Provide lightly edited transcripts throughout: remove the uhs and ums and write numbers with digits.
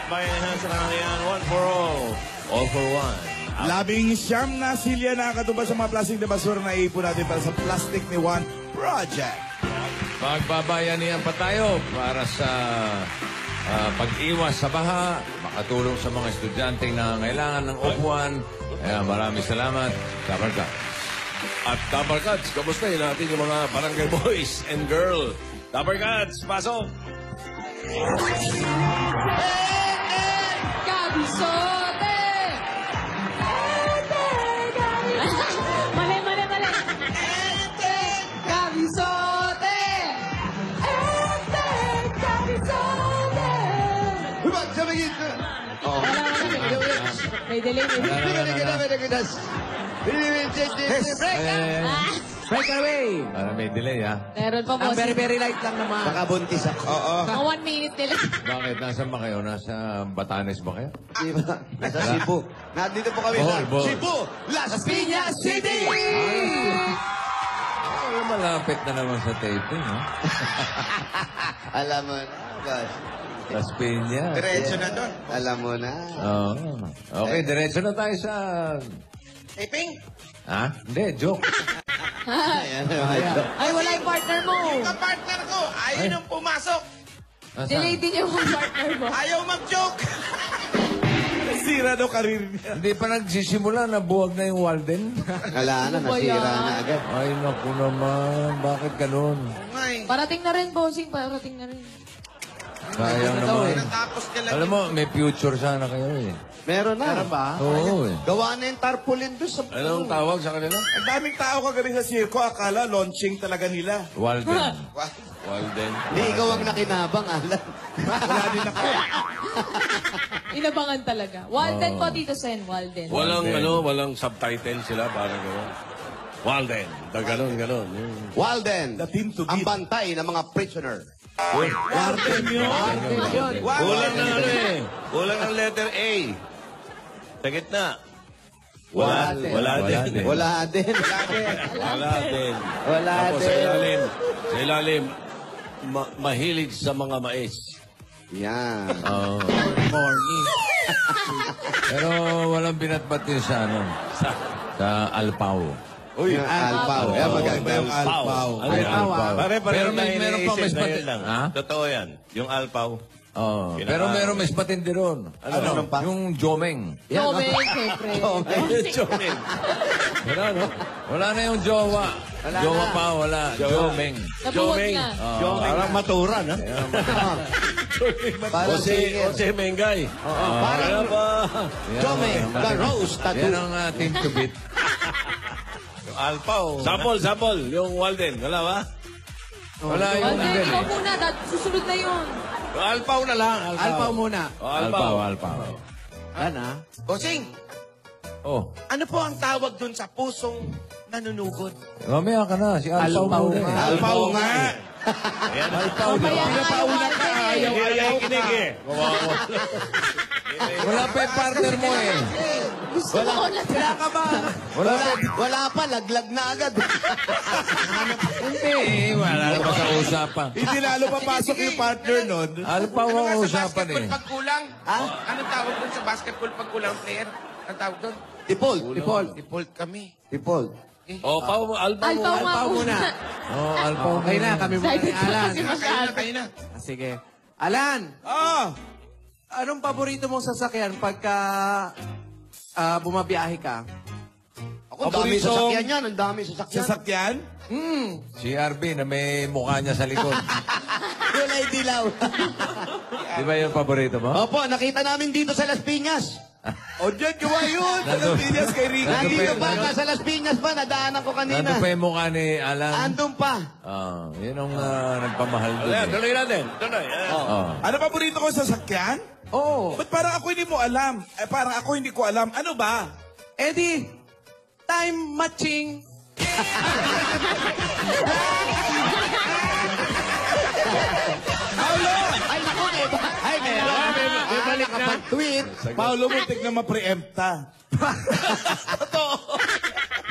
Bayan sa kanalian, one for all for one. 19 na silya na katubas sa mga plastic na basura na iipon natin para sa Plastic ni Juan Project. Magbabayanihan pa tayo para sa pag-iwas sa baha, makatulong sa mga estudyante na kailangan ng upuan. Maraming salamat. Tabarkats. At Tabarkats, kamustahin natin yung mga barangay boys and girl. Tabarkats, pasok! Kabisote! Mali. Kabisote! Kabisote! May delay. Break away! Para may delay, ha? Meron pa, boss. Very light lang naman. Baka buntis ako. Oo. Mga 1 minute delay. Bakit? Nasaan ba kayo? Nasa Batanes ba kayo? Diba? Nasa Cebu. Nandito po kami sa Bol. Cebu, Las Piñas City! Malapit na naman sa taping, ha? Alam mo na, boss. Las Piñas. Diretso na doon. Alam mo na. Oo. Okay, diretso na tayo sa... Taping? Ha? Hindi, joke. Ay, wala yung partner mo. Ang partner ko, ayaw nang pumasok. Delay din yung partner mo. Ayaw mag-joke. Nasira daw karir niya. Hindi pa nagsisimula, nabuwag na yung Walden. Wala na, nasira na agad. Ay, naku naman. Bakit ganun? Parating na rin, bossing. Parating na rin. Sayang naman. Natapos ka lang. Alam mo, may future sana kayo eh. Meron na. Meron ba? Oo eh. Gawa na yung tarpaulin doon sa... Anong tawag sa kanila? Ang daming tao kagabi sa circo, akala launching talaga nila. Walden. Walden. Hindi, ikaw ang nakinabang, Alan. Wala din ako. Inabangan talaga. Walden po, Tito Sen. Walden. Walang subtitle sila para gano'n. Walden. Ganon. Walden, The team to ang beat. bantay ng mga prisoner. Warden yun. Kulang na eh. Kulang ng letter A. Sa gitna. Wala din. Wala din. Tapos sa ilalim, mahilig sa mga mais. Yan. Oo. Pero walang binatbat yun sa ano. Sa Alpao. Uy, Alpao. Yan, maganda yung Alpao. Alpao. Pero meron pa mas pati. Ha? Totoo yan. Yung alpaw. Oo. Pero meron mas patindi ron. Ano pa? Yung Jomeng. Jomeng, siyempre. Joking. Wala, no? Wala na yung jowa. Jowa pa, wala. Jomeng. Nabuwag na. Parang maturan, ha? Parang Jose Mengay. Parang Jomeng, the rose tattoo. Yan ang team to beat. Yung alpaw. Sample. Yung Walden. Wala ba? Wala yung Walden, Walden. ikaw muna. Susunod na yun. Yung alpaw na lang. Alpao muna. Alpao. Ana? Bossing, Oh. ano po ang tawag dun sa pusong nanunugod? Mamaya ka na. Si Alpao muna. Alpao nga. Alpao. Kaya nga yung Walden eh. Ayaw kinig eh. Wala pa yung partner mo eh. Gusto mo na. Wala pa, laglag na agad. Hindi. Wala na pa sa usapan. Hindi lalo papasok yung partner nun. Alpao Ano nga ang sa usapan basketball eh. pagkulang? Anong tawag dun sa basketball pagkulang player? Anong tawag dun? Default. Default kami. Default. Alpaw Alpaw nga muna. Oh, Alpao Okay na, kami muna ni Alan. Kasi masyado. Kayo na. Sige. Alan, anong paborito mong sasakyan pagka bumabiyahe ka? Ako, dami Paborito- sasakyan yan. Ang dami sasakyan. Sasakyan? Si RB na may mukha niya sa likod. Kulay dilaw. Di ba yung paborito mo? Opo, nakita namin dito sa Las Piñas. O dyan, gawa yun. Sa Pilipinas kay Ricky. Nandito pa, sa Las Piñas pa. Nadaanan ko kanina. Nandun pa yung mukha ni Alan. Andun pa. Yun ang nagpamahal doon eh. Tuloy natin. Tuloy. Ano paborito ko sa sasakyan? Oo. Ba't parang ako hindi mo alam? Parang ako hindi ko alam. Ano ba? Eddie, time matching. Ay, naku, ay, May balik na. Kapag-tweet. Paolo, muntik na ma-preempta.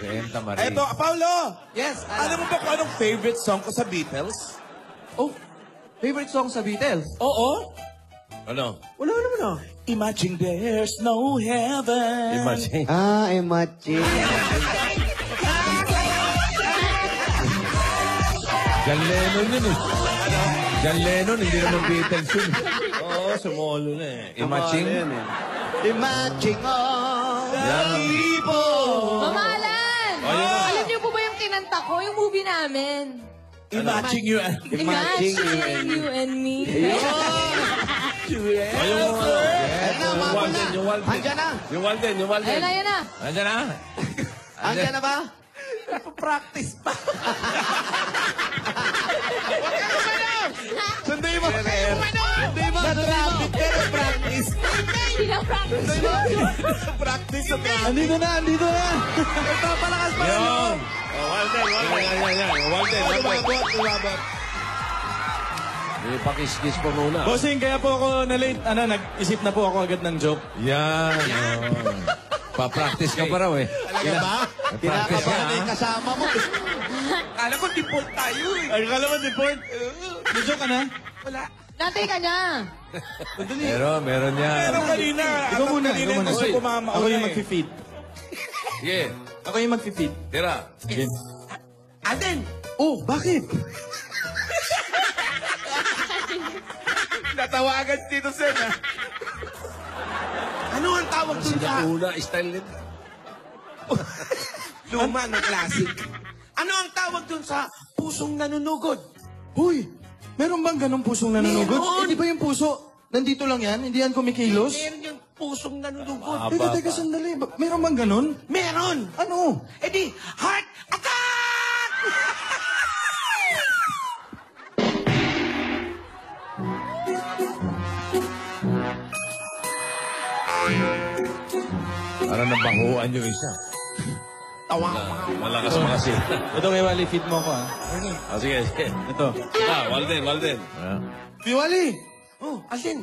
Renta Marie. Eto, Paolo! Yes, Alam mo ba kung anong favorite song ko sa Beatles? Oh, favorite song sa Beatles? Oo. Ano? Wala naman ah. Imagine there's no heaven. Imagine. Imagine. John Lennon yun eh. John Lennon, hindi naman Beatles yun. Oo, sumolo na eh. Imagine. Imagine all the people. Mamalan! Alam niyo po ba yung kinanta ko? Yung movie namin. Imagine you. Imagine you and me. Ayun mo. Yung Walden. Andiyan na. Yung Walden. Ayan na, ayan na. Andiyan na. Andiyan na ba? Practice pa. Sunduin mo. Sunduin mo. Pero practice. Pinapractice mo. Practice sa practice. Andito na. Nagpapalakas pa. Yun. Oh, Walden. Walden. Umabot. Pakis-kis pa muna. Bossing, kaya po ako na-late. Nag-isip na po ako agad ng joke. Yan. Oh. Pa-practice ka pa raw eh. Talaga ba? Practice ka, Kinakabahan na yung ha? kasama mo. Kala ko default tayo eh. Ay, kala mo, deport. May joke ka na? Wala. Natay ka niya. Meron yan. Pero kanina. Ikaw muna. Gusto Hoy, kumama. Ako yung mag-feed. Sige. Ako yung mag-feed. Tira. Alden! Oh, bakit? Natawagan si Tito Sen ah. Ano ang tawag dun sa... Una, style nito. Luma ng classic. Ano ang tawag dun sa pusong nanunugod? Huy, meron bang ganong pusong nanunugod? Meron. Hindi ba yung puso? Nandito lang yan? Hindi yan kumikilos? Meron yung pusong nanunugod. Teka, sandali. Meron bang ganon? Meron! Ano? Eh di, heart attack! Para nabahuan yung isa. Malakas makasin. Ito kay Wally, feed mo ako ha. Ah, sige. Ito. Walden. Wally! Oh, Alden.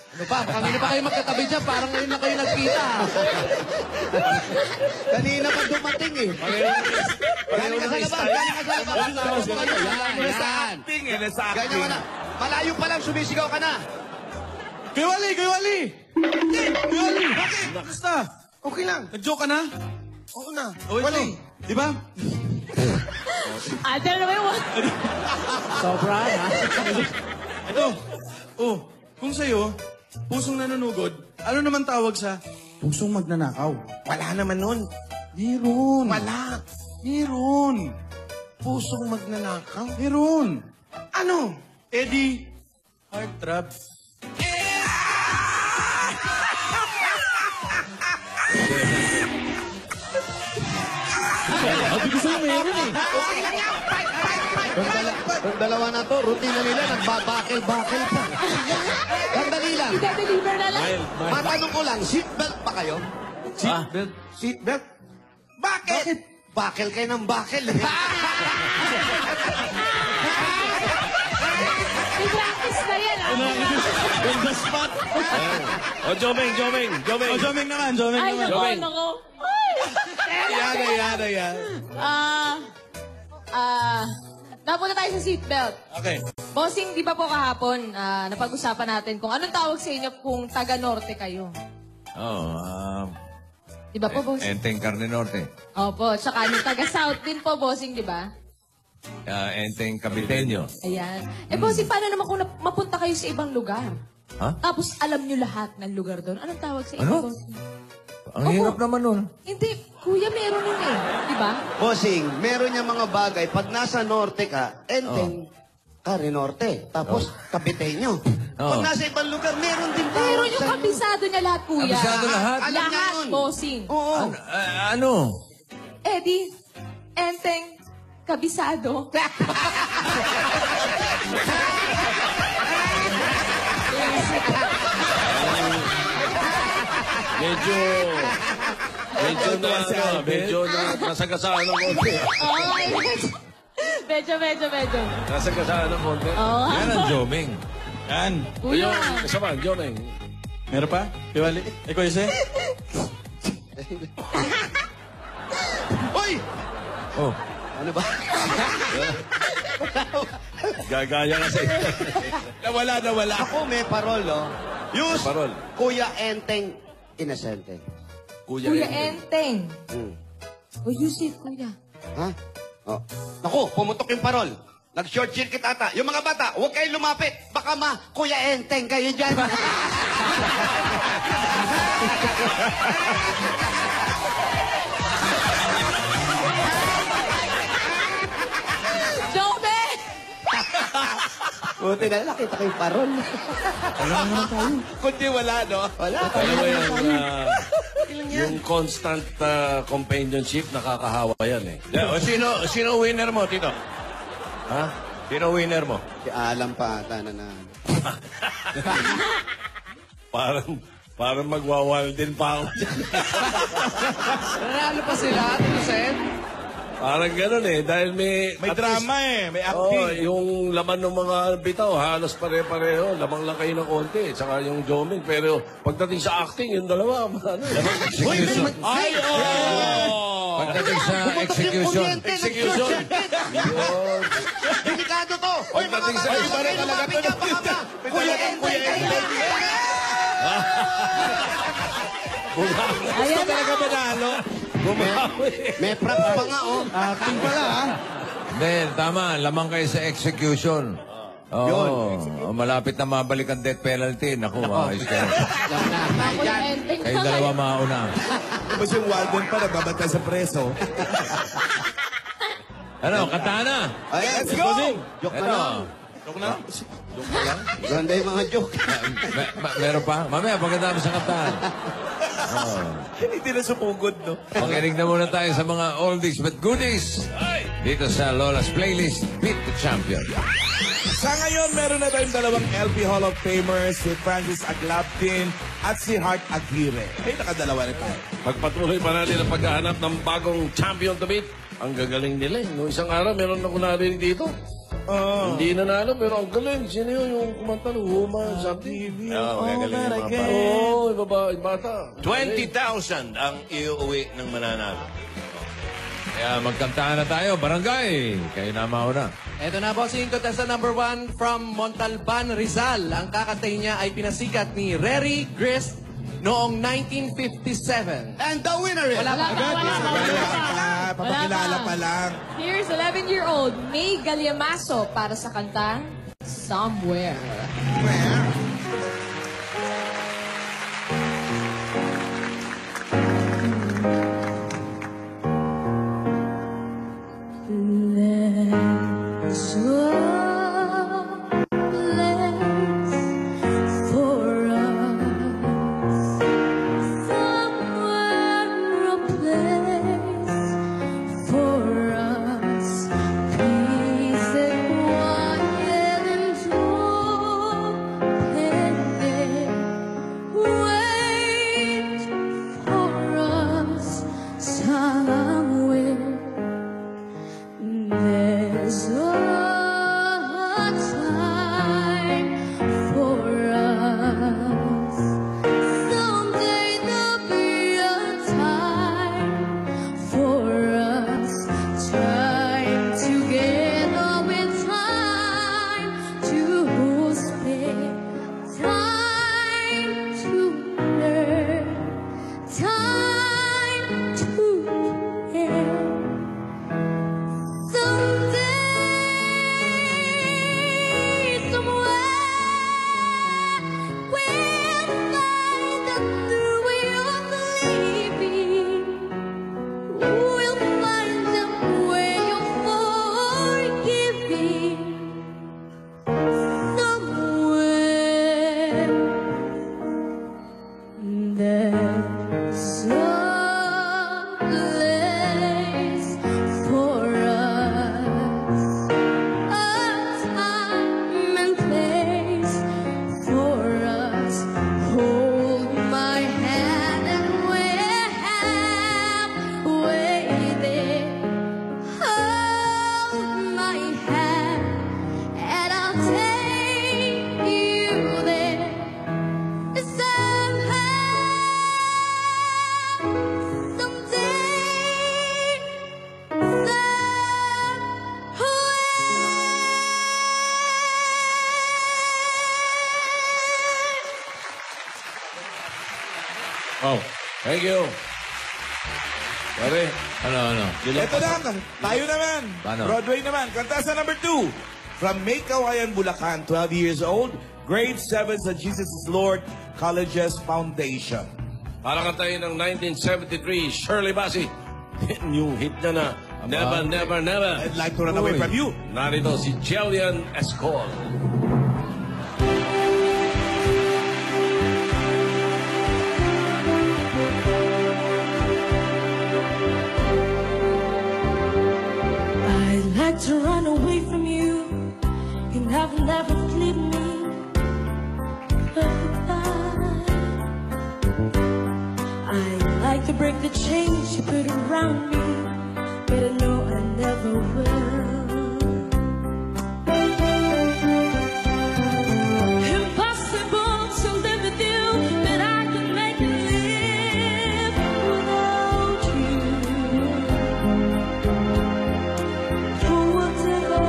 Ano pa? Kanina pa kayo magkatabi dyan. Parang ngayon na kayo nagkita. Kanina pa dumating eh. Galing ka sa labas. Galing ka sa labas. Nasa acting eh. Nasa Ganyan acting. mo na. Malayo pa lang, sumisigaw ka na. Kay Wally! Kay Wally! Kay Wally! Bakit? Kamusta? Okay lang. Nag-joke ka na? Oo na. O ito. Wali. Di ba? Ate, ano ba yung Sobra ha? Ito. Oh, kung sa'yo, pusong nanunugod, ano naman tawag sa pusong magnanakaw? Wala naman nun. Meron. Wala. Meron. Pusong magnanakaw. Meron. Ano? Eddie, heart trap. Sabi ko sa'yo, meron eh. Okay lang yan. Fight. Yung dalawa na to, rutina nila, nagbabakel-bakel pa. Sandali lang. i-deliver na lang? Matanong ko lang, seatbelt pa kayo? Seatbelt. Seatbelt. Bakit? Bakel kayo ng bakel. eh. May practice na yan, ah. On the spot. O, Jomeng. O, Jomeng naman. Jomeng Ay, naman. nako. Ay! Yan. Napunta tayo sa seatbelt. Okay. Bossing, di ba po kahapon, napag-usapan natin kung anong tawag sa inyo kung taga-norte kayo? Di ba po, bossing? Enteng Carne Norte. Opo, tsaka yung taga-south din po, bossing, di ba? Enteng Capiteño. Ayan. Bossing, paano naman kung mapunta kayo sa ibang lugar? Ha? Tapos alam nyo lahat ng lugar doon. Anong tawag sa inyo, Ano? bossing? Ang Opo. hirap naman nun. Hindi, kuya, meron nun eh. Di ba? Bossing, meron niya mga bagay. Pag nasa norte ka, enteng, Kari Norte. Tapos, Kapiteño. Pag nasa ibang lugar, meron din tawag Meron yung sa'yo. kabisado niya lahat, kuya. Kabisado lahat? Alam niya Lahat, yun. bossing. Oo. Ano? Eddie, enteng, kabisado. Medyo nasagasaan ng konti. Okay. Medyo. Nasagasaan ng konti. Oo. Yan ang Joming. Yan. Kuya. Isa pa, Jomeng. Meron pa? Kay Wally. Ikaw, Jose? Hoy! Oh. Ano ba? Gagaya kasi. Nawala. Ako may parol, oh. Use Parol. Kuya Enteng Inosente. Kuya Enteng. O, use it, kuya. Ha? Oh. Naku, pumutok yung parol. Nag-short circuit ata. Yung mga bata, huwag kayong lumapit. Baka Kuya Enteng kayo dyan. Jobe! Buti na, nakita ko yung parol. Kundi wala, no? Wala. Alam mo yung constant companionship, nakakahawa yan eh. Sino winner mo, Tito? Ha? Sino winner mo? Si Alam pa ata na. Parang magwawal din pa ako. Nanalo pa sila, Tito Sen? Parang ganun eh, dahil may... May at drama least- may Oo, acting. yung laman ng mga bitaw, halos pare-pareho. Lamang lang kayo ng konti, tsaka yung Joming. Pero pagdating sa acting, yung dalawa, Execution. Ay, oh! Pagdating sa execution. Execution. Yun. Delikado to. Hoy, mga Pagdating bata, sa- huwag kayo lumapit dyan. Baka Kuya Enteng kayo. Gusto talaga manalo. May prop pa nga, oh. Acting pala, ha? Hindi, tama. Lamang kayo sa execution. Oo. Malapit na mabalik ang death penalty. Naku, ayos kayo. Kuya Enteng. Kayong dalawa mauna. Tapos yung Walden pa, nagbabantay sa preso. Ano, kanta na. Ay, Let's go! Joke na Ito. lang. Joke na. Ganda yung mga joke. Meron pa? Mamaya, pagkatapos sa kantahan. Hindi na sumugod, no? Makinig na muna tayo sa mga oldies but goodies. Dito sa Lola's Playlist, Beat the Champion. Sa ngayon, meron na tayong dalawang LP Hall of Famers, si Francis Aglaptin at si Hart Aguirre. Ay, nakadalawa na tayo. Pagpatuloy pa natin ang paghahanap ng bagong champion to beat. Ang gagaling nila eh. Noong isang araw, meron ako narinig dito. Hindi nanalo, pero ang galing. Sino yun yung kumanta ng woman, something? Oo, gagaling yung mga bata. Oo, yung babae, bata. 20,000 ang iuwi ng mananalo. Kaya magkantahan na tayo, barangay. Kayo na mauna. Ito na, bossing contestant number 1 from Montalban, Rizal. Ang kakantay niya ay pinasikat ni Rary Grist noong 1957. And the winner is... Wala pa. Papakilala pa lang. Here's 11-year-old May Galyamaso para sa kantang Somewhere. There's a place for us, somewhere a place for us, peace and quiet and joy, wait for us somewhere. There's a time for us. Someday there'll be a time Thank you. Pare, Ano? Ito na, tayo naman. Paano? Broadway naman. Contestant number 2. From May Kawayan, Bulacan, 12 years old, grade 7 sa Jesus is Lord Colleges Foundation. para kantayin ng 1973, Shirley Bassey. New hit niya na, Never, Never, Never. I'd like to run away from you. Narito si Jillian Escol. I'd like to run away from you. You have never leave me. I'd like to break the chains you put around me, but I know I never will. Impossible to live with you, but I can make it live without you. For whatever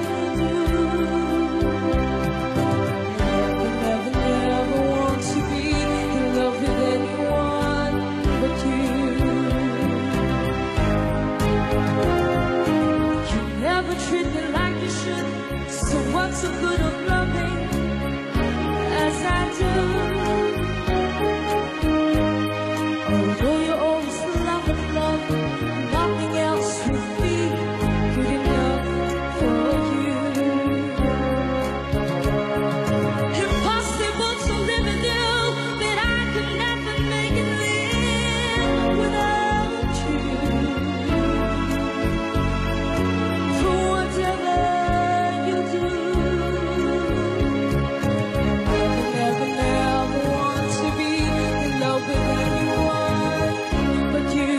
you do, I never want to be in love with anyone but you. You never treat me like you should, so what's the good of loving as I do? Although you always love and love, nothing else would be good enough for you. Impossible to live with you, but I could never make it live without you. For whatever you do, never, never want to be in love with anyone but you.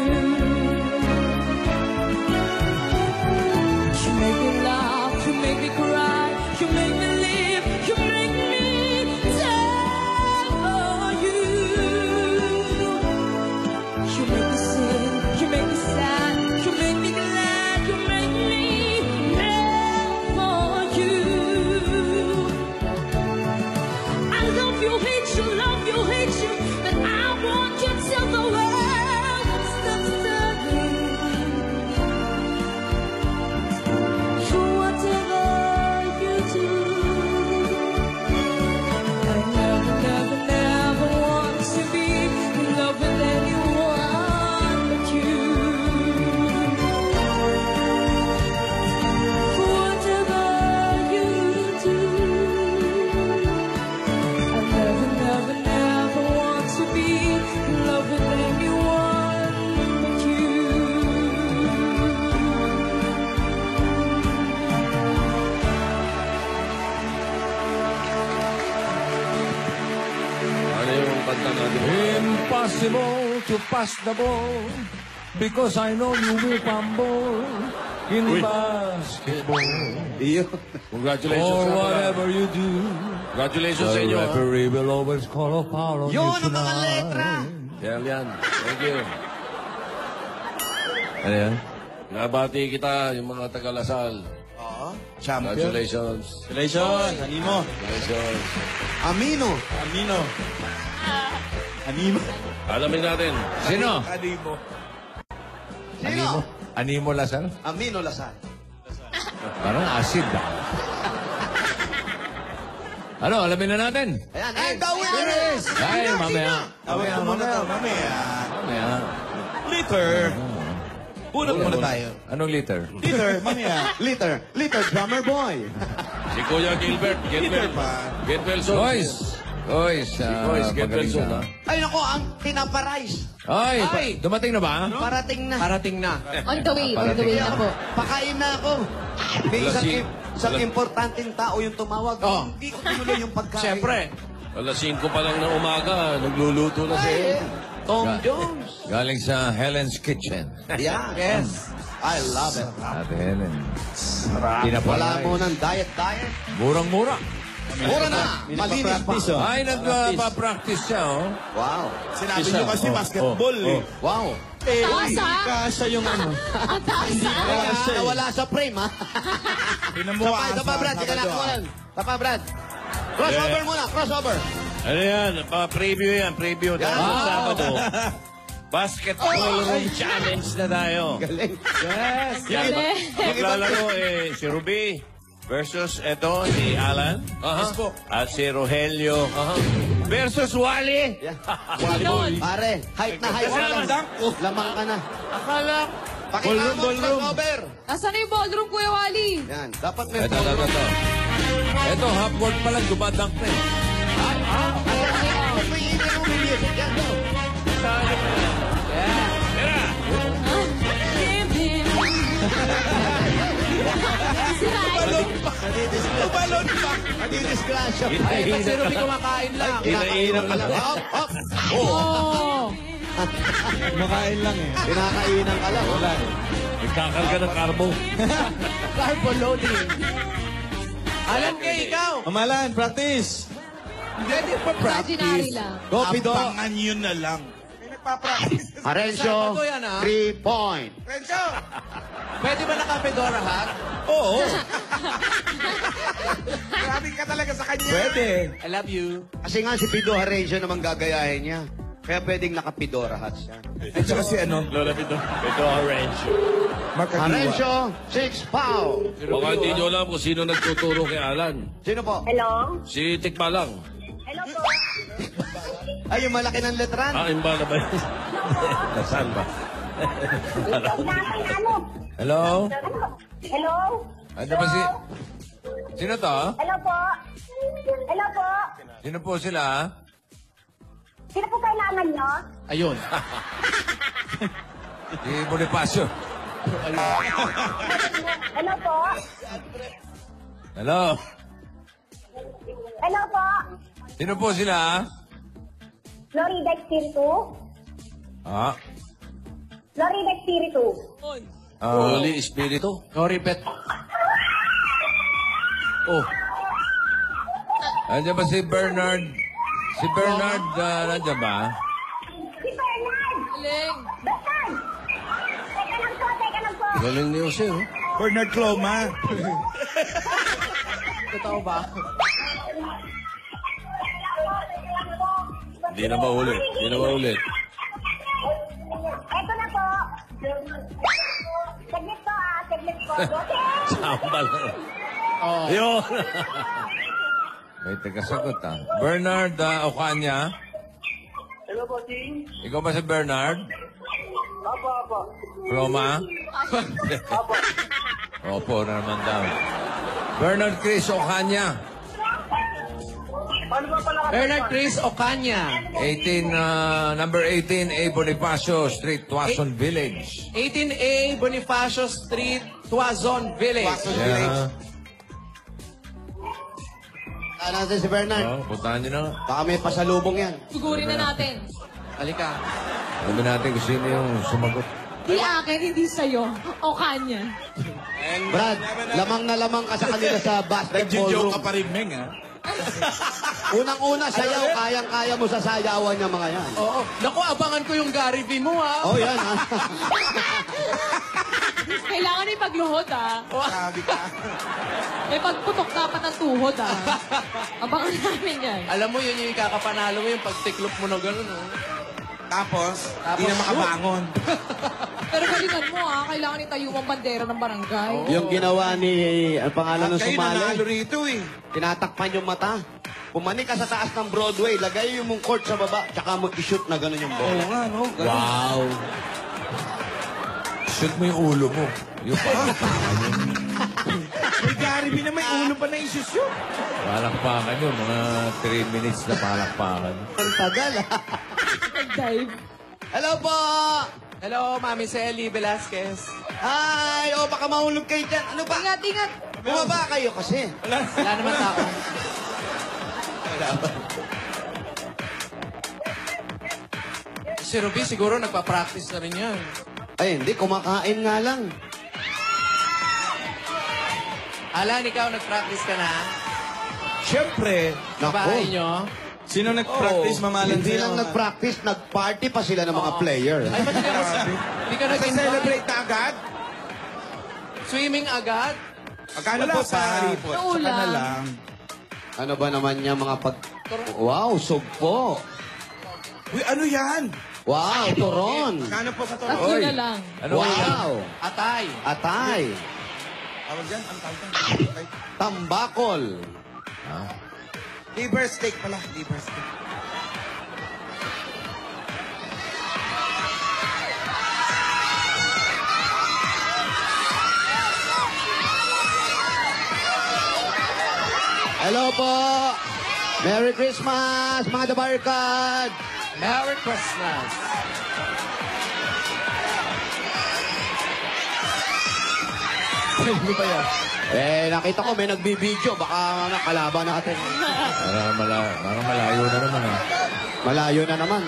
You make me laugh, you make me cry, you make me live, you make me die for you. You make me sing, you make me sad, you make me glad, you make me live for you. I love you, hate you, but I want you till the world stops turning. For whatever you do, I never, never, never want to be in love with anyone but you. For whatever you do, I never, never, never want to be in love with anyone but you. Ano yung kanta natin? Impossible to pass the ball because I know you will fumble in basketball. Iyo. Congratulations Or sa whatever you do, Congratulations sa the inyo. referee will always call a foul on you Yun ang mga letra. tonight. Jillian, thank you. Ano yan? Nabati kita, yung mga taga-Lasal. Champion. Congratulations. Congratulations, Animo. Congratulations. Amino. Amino. Animo. Alamin natin. Sino? Animo. Sino? Animo Lasal? Amino Lasal. Parang acid ah. Ano, alamin na natin. Ayan, and the winner is... Ay, mamaya. Mamaya. Later. Unang muna tayo. Anong liter? Later, mamaya. Liter, drummer boy. Si Kuya Gilbert. Later pa. Getwelson. Boys! Boys, Boys, Getwelson, ha? Ay, nako, ang pinaparice. Ay, Ay! dumating na ba? Parating na. Parating na. On the way na po. Pakain na ako. May isang importanteng tao yung tumawag. Oh. Hindi ko tinuloy yung pagkain. Siyempre, Alas 5 pa lang ng umaga, nagluluto na siya. Tom Jones. Galing sa Helen's Kitchen. Yeah. yes. I love it. Ate Helen. Wala Pinapalay. mo ng diet. Murang-mura. Mura na. Malinis pa. Ay, nagpa-practice siya, oh. Wow. Sinabi niyo kasi basketball eh. Wow. Taas ha? Kasha yung ano. Ang taas ha? Nawala sa frame, ha? Pinamuha Tapa, Brad. Sige na, Tapa, Brad. Crossover muna, crossover. Ano yan? Pa-preview yan, preview. Tapos Sabado. Basketball room challenge na tayo. Galing. Yes. Yan. Maglalaro si Ruby versus si Alan. At si Rogelio versus Wally. Pare, height na height ka lang. Lamang ka na. Akala. Pakita mo crossover. Nasaan na yung ballroom, Kuya Wally? Yan, dapat may Ito. Ito, half court pa lang, dumadunk na eh. May hindi mo music yan, no? Tumalon pa. Nadidisgrasya. Ay, ba't si Ruby kumakain lang? Kinainan ka lang. Hop. Oh. Kumakain lang eh. Pinakainan ka lang. Wala. Nagkakarga ng karbo. Carbo loading. Alam kayo, ikaw. Mamalan, practice. Ready for Imaginary practice. lang. Go, Pido. Abangan yun na lang. May nagpa-practice. Arencio, Sabado yan, ha? 3 point. Renzo! Pwede ba naka-Fedora hat? Oo. Grabe ka talaga sa kanya. Pwede. I love you. Kasi nga si Pido Arencio naman gagayahin niya. Kaya pwedeng naka-Pidora hat siya. At saka si ano, Lola Pito. Ito orange. Mark Aguiwa. Arencio, 6 foul. Baka hindi nyo alam kung sino nagtuturo kay Alan. Sino po? Hello? Si Tikbalang. Hello po? Ay, yung malaki ng letran. Imbala na ba yun? Nasaan ba? Ano? Hello? Hello? Ano ba si... Sino to? Hello po? Hello po? Sino po sila? Sino po kailangan nyo? Ayun. Si Bonifacio. Hello po? Hello? Hello po? Sino po sila? Florida Spiritu? Ah? Florida Spiritu? Holy Espiritu. Sorry, Pet. Oh, Andiyan ba si Bernard? Si Bernard, nandiyan ba? Si Bernard! Galing. Bernard! Teka lang po. galing ni Jose, oh. Bernard Cloma. Totoo ba? Hindi na maulit. Hindi na maulit. Eto na po. Saglit po saglit po. Okay? Sambal. Oh. Yun. May tagasagot Bernard Ocaña. Hello po, Ting. Ikaw ba si Bernard? Apo. Cloma? Opo na naman daw. Bernard Chris Ocaña. Paano ba pala? Bernard Chris Ocaña. 18, number 18, A. Bonifacio Street, Tuason Village. 18A Bonifacio Street, Tuazon Village. Yeah. Natin si Bernard. Puntahan nyo na. Baka may pasalubong yan. Sugurin na natin. Halika. Sabi natin kung sino yung sumagot. Di akin, hindi sa'yo. O kanya. Brad, lamang na lamang ka sa kanila sa basketball Nag-joke room. ka pa rin, Meng, ha? Unang-una, sayaw. Kayang-kaya mo sa sayawan niya mga yan. Oo. Naku, abangan ko yung Gary V mo, ha? Oh, yan, ha? Kailangan yung pagluhod, Grabe ka. May pagputok dapat ng tuhod, Abangan namin yan. Alam mo, yun yung ikakapanalo mo, yung pagtiklop mo na gano'n, oh. Tapos, hindi na makabangon. Pero galingan mo, Kailangan itayo ang bandera ng barangay. Yung ginawa ni, ang pangalan ng Kayo nanalo sumali, rito, eh. tinatakpan yung mata. Pumani ka sa taas ng Broadway, lagay yung mong court sa baba, tsaka mo i-shoot na gano'n yung Oo bola. nga, no? Wow! Shoot mo yung ulo mo. Yung May Gary B na may ulo pa na isushoot. palakpakan yun. Mga 3 minutes na palakpakan. Ang tagal, ha? Nag-dive. Hello po! Hello, Mami Selly Velasquez. Hi! O, baka mahulog kayo dyan. Ano ba? Ingat. Bumaba kayo kasi. Wala naman tao. Si Ruby siguro nagpa-practice na rin yan. Ay, hindi. Kumakain nga lang. Alan, ikaw nag-practice ka na? Siyempre, Sa bahay nyo? sino nag-practice mamalan Hindi sa'yo? lang nag-practice, nag-party pa sila ng mga player. Ay, ba't hindi ka nag-invite? Nag-celebrate na agad? Swimming agad? Magkano po sa halipot? Sa Saka na ulam. lang. Ano ba naman niya mga pag... Wow, sugpo. Uy, ano yan? Wow, turon. Kano po sa turon? Tatlo na lang. Ano yan? Wow. Atay. Atay. Tawag yan? Ang tawag yan? Okay. Tambakol. Liver steak pala. Liver steak. Hello po. Merry Christmas, mga dabarkad. Merry Christmas. Ano ba yan? Nakita ko may nagbibideo. Baka nakalaban natin. Parang malayo na naman. Malayo na naman.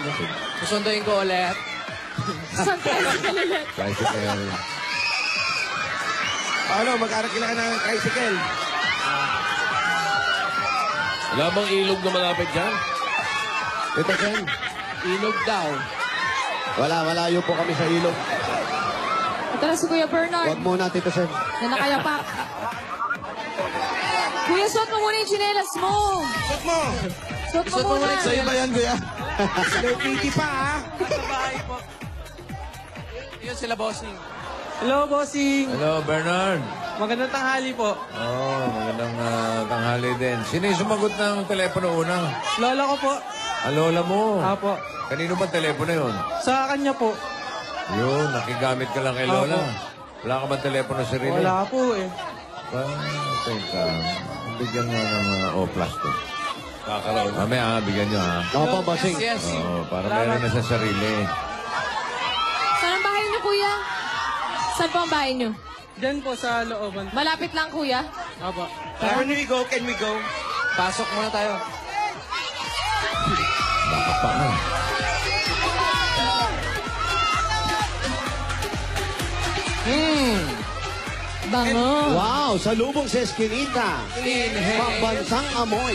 Susunduin ko ulit. Saan tayo ulit? Tricycle. Ano, mag-arak kailangan ng tricycle. Wala bang ilog na malapit dyan? Ito, Ken. Ilog daw. Wala, malayo po kami sa ilog. Ito na si Kuya Bernard. Huwag muna, Tito Sen. Na nakayapak. Kuya, suot mo muna yung chinelas mo. Suot mo! Suot mo muna. Sa'yo ba yan, kuya? Slow kitty pa, ha? Sa bahay po. Yun sila, bossing. Hello, bossing. Hello, Bernard. Magandang tanghali po. Magandang tanghali din. Sino yung sumagot ng telepono una? Lola ko po. Lola mo. Apo. Kanino ba telepono yun? Sa kanya po. Yun, nakigamit ka lang kay Lola. Wala ka ba telepono sarili? Wala po eh. Teka, bigyan mo ng O-plus to. Kakaraw. Mamaya, bigyan nyo ha. Opo, bossing. Yes. Oo, para meron na sa sarili. Saan ang bahay niyo, Kuya? Saan po ang bahay niyo? Diyan po sa looban. Malapit lang, Kuya. Apo. Can we go? Can we go? Pasok muna tayo. Baka pa nga. Bango. Wow, salubong sa Eskinita. Pambansang amoy.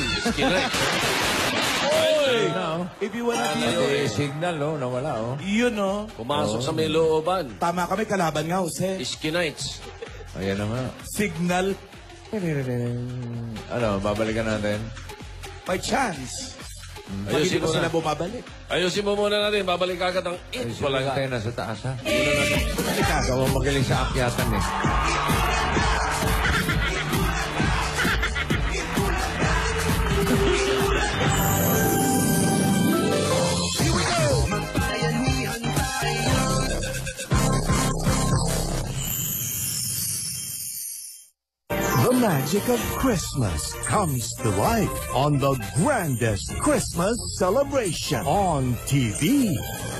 If you wanna be... May signal, nawala, Yun, no? Pumasok sa may looban. Tama kami, kalaban nga, Jose. Iskinites. Ayan na nga. Signal. Ano, babalikan natin? By chance. Ayusin Hindi ko mo sila na. bumabalik. Ayusin mo muna natin. Babalik agad ang Ay, it. wala Wala tayo nasa taas, ha? Ikaw ang magaling sa akyatan, eh. The magic of Christmas comes to life on the grandest Christmas celebration on TV.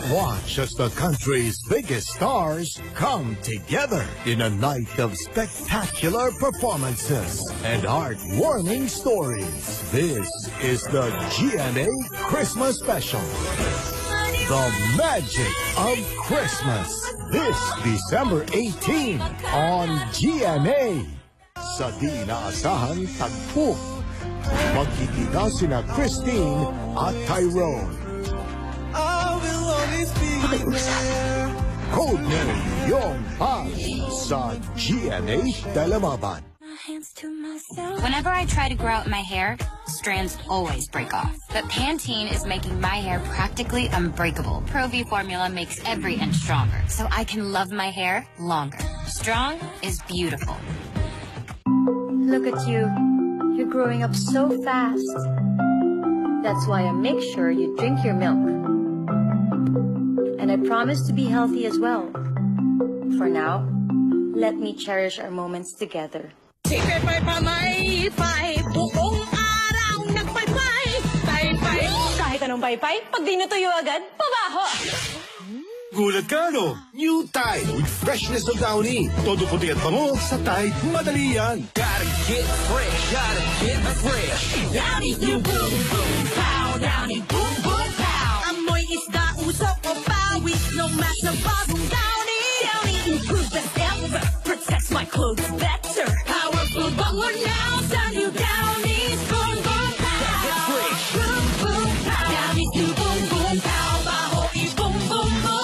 Watch as the country's biggest stars come together in a night of spectacular performances and heartwarming stories. This is the GMA Christmas Special. The Magic of Christmas. This December 18 on GMA. Sa di inaasahan tagpo, magkikita sina Christine at Tyrone. Codename Yong Han sa GMA Telemaban. Whenever I try to grow out my hair, strands always break off. But Pantene is making my hair practically unbreakable. Pro-V formula makes every inch stronger, so I can love my hair longer. Strong is beautiful. Look at you. You're growing up so fast. That's why I make sure you drink your milk. And I promise to be healthy as well. For now, let me cherish our moments together. Paypay pamaypay, buong araw nagpaypay. Paypay. Kahit anong paypay, pag di natuyo agad, pabaho. Gulat ka, no? New Tide with freshness of Downy. Todo puti at bango sa Tide, madali yan. Gotta get fresh, gotta get fresh. Downy, you boom, boom, pow. Downy, boom, boom, pow. Amoy isda, usok o pawis, no matter bagong Downy. Downy improves the ever, protects my clothes better. Powerful bango now, sa new Downy's boom, boom, pow. Get fresh. Boom, boom, pow. Downy, you boom, boom, pow. Baho, boom, boom, boom.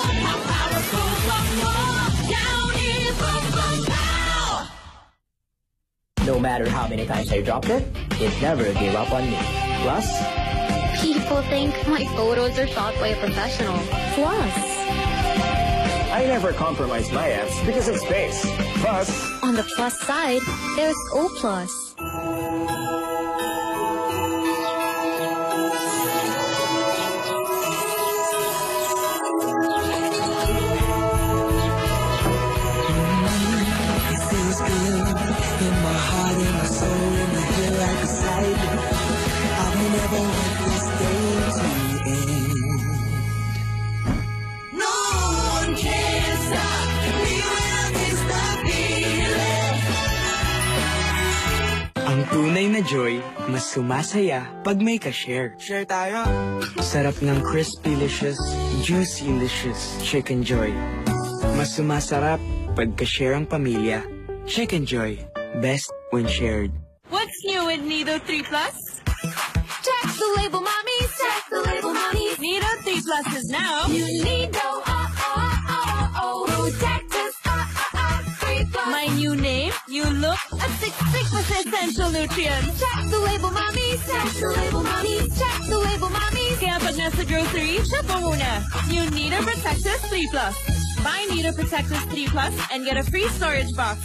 No matter how many times I dropped it, it never gave up on me. Plus, People think my photos are shot by a professional. Plus, I never compromise my apps because of space. Plus, on the plus side, there's O+. Ang tunay na joy, mas sumasaya pag may ka-share. Share tayo! Sarap ng crispy-licious, juicy-licious Chicken Joy. Mas sumasarap pag ka-share ang pamilya. Chicken Joy, best when shared. What's new with Nido 3 Plus? Check the label, mommy. Check the label, mommy. Nido 3 Plus is now. You Nido, Protectus, 3 Plus. My new name, new look, at 66% essential nutrients. Check the label, mommy. Check the label, mommy. Check the label, mommy. Kaya pag nasa grocery, check mo muna. New Nido Protectus 3 Plus. Buy Nido Protectus 3 Plus and get a free storage box.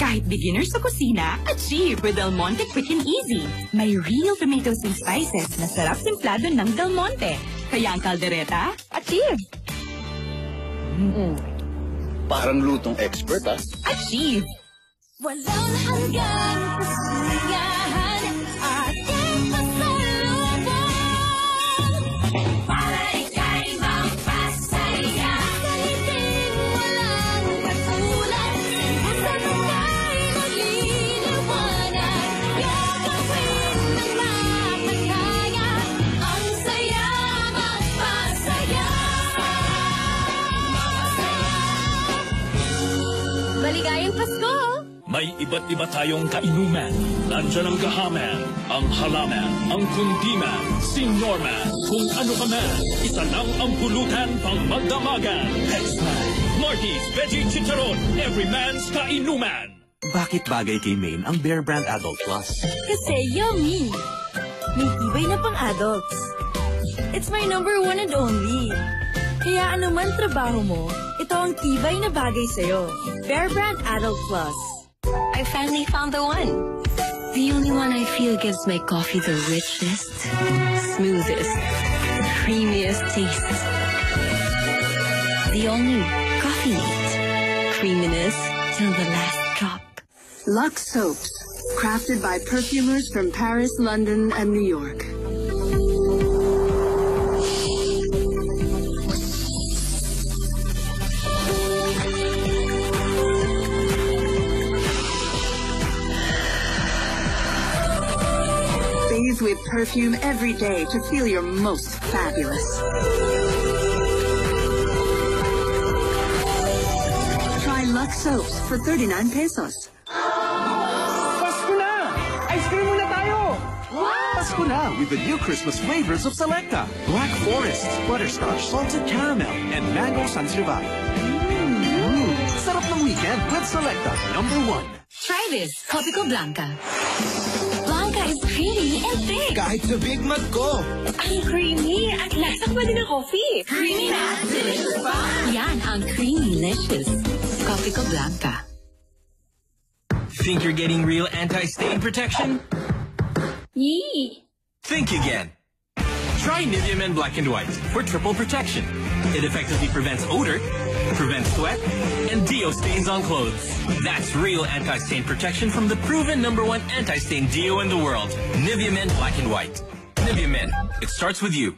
Kahit beginner sa kusina, achieve with Del Monte Quick and Easy. May real tomatoes and spices na sarap simplado ng Del Monte. Kaya ang kaldereta, achieve. Parang lutong expert, ah. Achieve. Walang hanggang kasiyahan ating pasalubong para ika'y magpasaya. Saliting walang katulad sa bukay magliliwanag. Gagawin ng makakaya ang saya magpasaya. Maligayang Pasko! May iba't iba tayong kainuman. Nandiyan ang gahaman, ang halaman, ang kundiman, si Norman. Kung ano ka man, isa lang ang pulutan pang magdamagan. Hexman, Marty's Veggie Chicharon, every man's kainuman. Bakit bagay kay Maine ang Bear Brand Adult Plus? Kasi yummy. May tibay na pang adults. It's my number one and only. Kaya anuman trabaho mo, ito ang tibay na bagay sa'yo. Bear Brand Adult Plus. I finally found the one. The only one I feel gives my coffee the richest, smoothest, creamiest taste. The all-new Coffee Mate. Creaminess till the last drop. Lux Soaps. Crafted by perfumers from Paris, London, and New York. With perfume every day to feel your most fabulous. Try Lux Soaps for 39 pesos. Pasko na! Ice cream muna tayo! Pasko na with the new Christmas flavors of Selecta. Black Forest, Butterscotch, Salted Caramel, and Mango Sansevier. Sarap ng weekend with Selecta, #1. Try this, Copico Blanca. Blanca is creamy and thick. Kahit sa Big Mac ko. Ang creamy at lasak pa din ng coffee. Creamy na, delicious pa. Yan ang creamy-licious. Copico Blanca. Think you're getting real anti-stain protection? Yee! Think again. Try Nivea Men Black and White for triple protection. It effectively prevents odor, prevents sweat, and deo stains on clothes. That's real anti-stain protection from the proven #1 anti-stain deo in the world. Nivea Men Black and White. Nivea Men. It starts with you.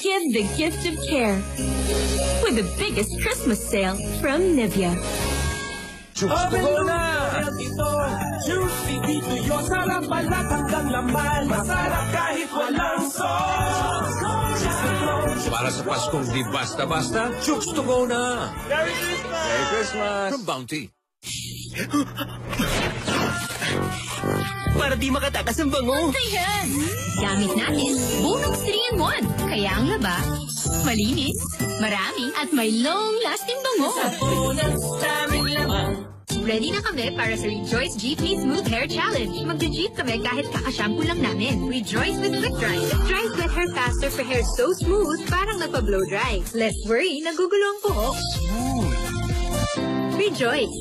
Give the gift of care with the biggest Christmas sale from Nivea. Open na! Juicy dito yung sarap balat hanggang laman. Masarap kahit walang sauce. Para sa Paskong di basta-basta, Chooks to go na! Merry Christmas! Merry Christmas! From Bounty. Para di makatakas ang bango. Ayan! Gamit natin, Bunox 3-in-1. Kaya ang laba, malinis, marami, at may long-lasting bango. Sa Bunox, daming laman. Ready na kami para sa Rejoice GP Smooth Hair Challenge. Mag-jeep kami kahit kakashampoo lang namin. Rejoice with Quick Dry. Quick Dry wet hair faster for hair so smooth, parang nagpa-blow dry. Less worry, nagugulo ang buhok. Rejoice.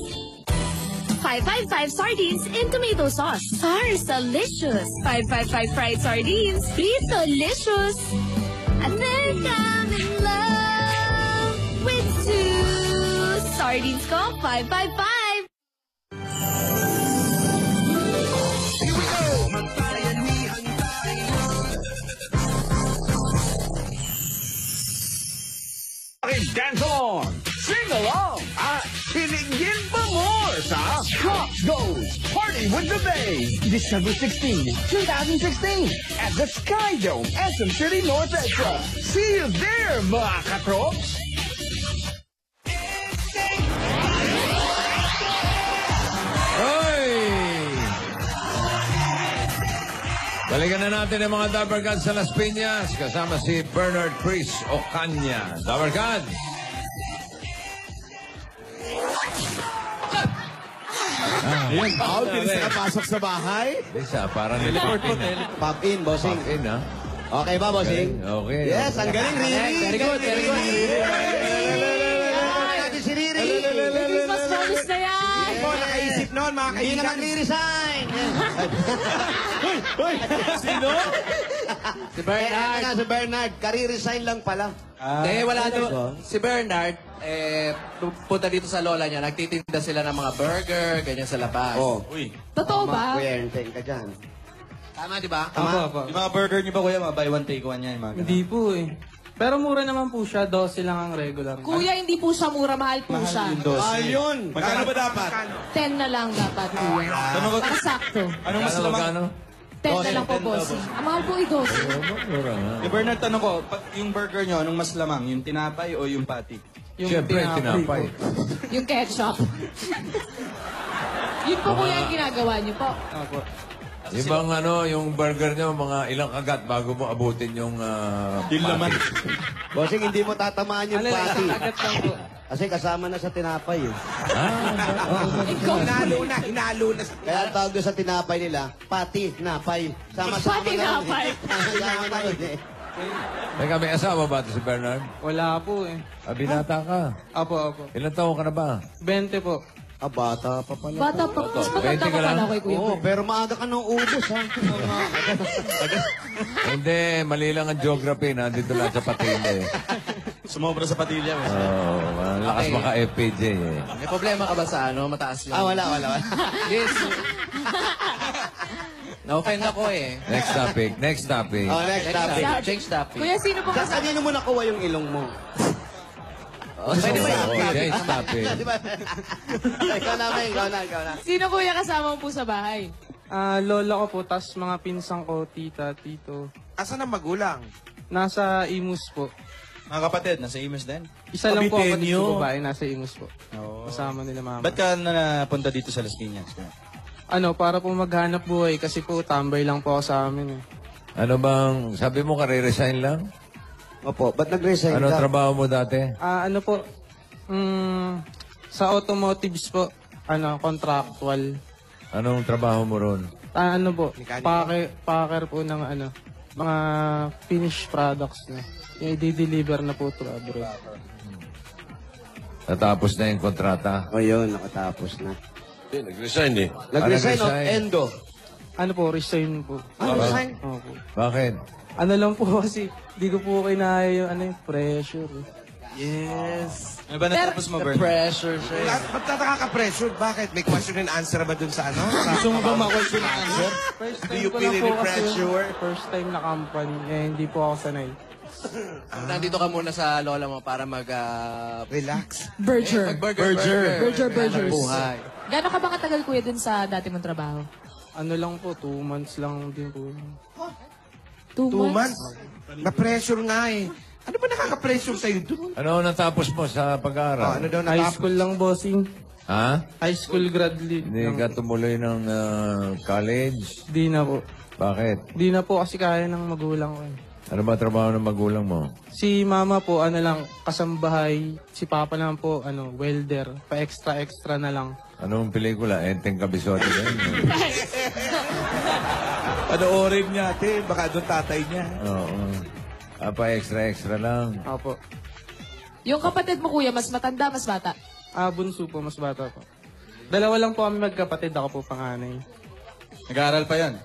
555 sardines in tomato sauce. Delicious. 555 fried sardines. Delicious. And then I'm in love with 2 sardines ko. 555. Dance along, sing along, at sinigin pa more sa Cops Goes Party with the Bay, December 16, 2016, at the Sky Dome, SM City North Extra. See you there, mga katrops! Balikan na natin ang mga Dabber Gods sa Las Piñas kasama si Bernard Chris Ocaña. Dabber Gods! Ayan, out. Bilis na pasok sa bahay. Bisa, parang nilipot in. Pop in, bossing. Pop in, ha? Okay ba, bossing? Okay. Yes, ang galing, Riri. Very good, very good. Natin si Riri. Christmas bonus na yan! Nakaisip noon, mga Hindi kaibigan. naman re-resign. Sino? Si Bernard. Si Bernard, kari-resign lang pala. Wala doon. Si Bernard, punta dito sa lola niya, nagtitinda sila ng mga burger, ganyan sa labas. Uy. Totoo ba? Kuya, enten ka dyan. Tama, di ba? Tama. Yung mga burger niyo ba, kuya, mga buy one, take one yan? Mga Hindi po eh. Pero mura naman po siya, 12 lang ang regular. Kuya, hindi po siya mura, mahal po siya. Ayun. Magkano ba dapat? 10 na lang dapat, kuya. Para sakto. Anong mas lamang? 10 na lang po, boss. Ang mahal po i-12. Eh, Bernard, tanong ko, yung burger niyo, anong mas lamang? Yung tinapay o yung patty? Yung Siyempre, tinapay. Yung ketchup. Yun po kuya yung ginagawa niyo po. Opo. Yung bang yung burger nyo, mga ilang kagat bago mo abutin yung Yung laman. Bossing, hindi mo tatamaan yung patty. Agad lang po. Kasi kasama na sa tinapay eh. Hinalo na. Kaya ang tawag doon sa tinapay nila, pati, napay. Sama-sama Pati na rin napay. eh. Sama-sama na rin eh. Teka, may asawa ba ito si Bernard? Wala po eh. Binata ka. Opo. Ilang taon ka na ba? 20 po. Bata pa pala. Bata pa. Mas matanda ka pala kay kuya. Oo, pero maaga ka nang ubos ha. Hindi, mali lang ang geography. Nandito lang sa Patilla eh. Sumobra sa patilya. Lakas Okay. maka FPJ eh. May problema ka ba sa mataas yung... Wala. Yes. Na-offend ako eh. Next topic. Next topic. Change topic. Kuya, sino po Sa kasama? kanino mo nakuha yung ilong mo? Pwede ba yung Change topic. Ikaw na. Sino kuya kasama mo po sa bahay? Lola ko po, tas mga pinsang ko, tita, tito. Asan ang magulang? Nasa Imus po. Mga kapatid, nasa Imus din. Isa lang po ako Kabitenyo. dito babae, nasa Imus po. Kasama nila mama. Ba't ka napunta dito sa Las Piñas? Para po maghanap buhay kasi po tambay lang po ako sa amin eh. Ano bang, sabi mo ka-resign lang? Opo, ba't nag-resign Ano ka? trabaho mo dati? Sa automotives po, contractual. Anong trabaho mo ron? Packer po ng mga finished products na. Yung i-deliver na po to abroad. Natapos na yung kontrata. O yun, nakatapos na. Nag-resign eh. Nag-resign o nag-resign? endo? Resign po. Resign? Opo. Bakit? Lang po kasi, di ko po kinaya yung pressure. Yes. Ano ba natapos mo, Bernard? Pressure siya. Ba't nakaka-pressure? Bakit? May question and answer ba dun sa ano? Gusto mo ba ma-question ang answer? First Do time you ko feel lang any po kasi pressure? first time na company, hindi po ako sanay. Nandito ka muna sa lola mo para Relax. Burger. Burger. Buhay. Gano'n ka ba katagal kuya dun sa dati mong trabaho? Lang po, 2 months lang din po. 2 2 months? months? Na-pressure nga eh. Ano ba nakaka-pressure sa'yo dun? Ano natapos mo sa pag-aaral? Ano daw High school lang, bossing. Ha? High school grad lead Hindi lang. ka tumuloy ng college? Di na po. Bakit? Di na po kasi kaya ng magulang ko. Ano ba trabaho ng magulang mo? Si mama po, kasambahay. Si papa naman po, welder. Pa-extra-extra na lang. Anong pelikula? Enteng Kabisote yan. Panoorin niya, ate. Baka doon tatay niya. Oo. Extra lang. Opo. Yung kapatid mo, kuya, mas matanda, mas bata? Bunso po, mas bata po. Dalawa lang po kami magkapatid, ako po panganay. Nag-aaral pa yan?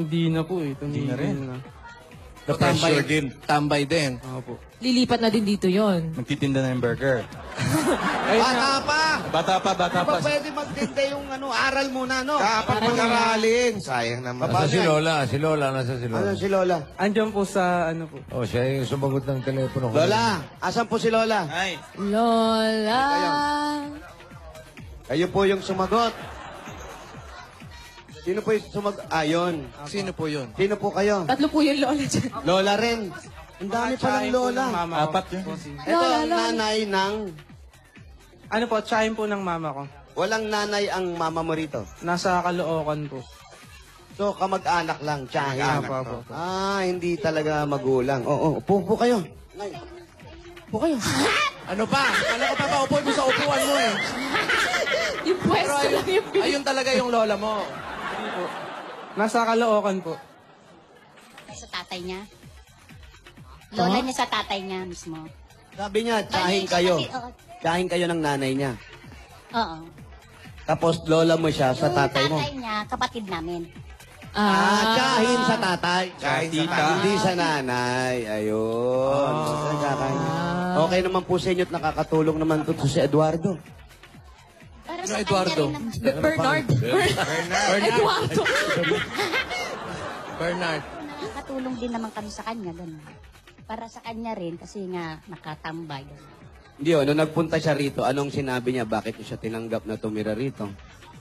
Hindi na po eh. Hindi na rin. Pressure din. Tambay din. Opo. Lilipat na din dito yon. Magtitinda na yung burger. Bata pa! Bata pa. Pwede magtinda yung aral muna, no? Dapat mag-aralin. Sayang naman. Nasa si Lola. Si Lola, nasa si Lola. Ano si Lola? Andiyan po sa ano po. Oh, siya yung sumagot ng telepono. Lola, asan po si Lola? Ay. Lola. Kayo po yung sumagot. Sino po yung sumagot? Yun. Sino po yun? Sino po kayo? Tatlo po yung lola dyan. Lola rin. Ang dami palang Lola. Apat yun. Ito ang nanay ng... Ano po, tsahin po ng mama ko. Walang nanay ang mama mo rito. Nasa Caloocan po. So, kamag-anak lang, tsahin. Opo. Hindi talaga magulang. Oo, upo kayo. Upo kayo. Ano pa? Kala ko papaupo mo sa upuan mo eh. Yung pwesto lang yung Ayun talaga yung lola mo. Nasa Caloocan po. Sa tatay niya. Lola niya sa tatay niya mismo. Sabi niya, tsahin kayo. Tsahin kayo ng nanay niya. Oo. Tapos lola mo siya sa tatay mo. Yung tatay niya, kapatid namin. Tsahin sa tatay. Tsahin sa tatay. Hindi sa nanay. Ayun. Okay naman po sa inyo at nakakatulong naman to si Eduardo. Para sa Eduardo? Bernard. Eduardo. Bernard. Nakakatulong din naman kami sa kanya. Ganun. Para sa kanya rin kasi nga nakatambay. Hindi, nung nagpunta siya rito, anong sinabi niya? Bakit siya tinanggap na tumira rito?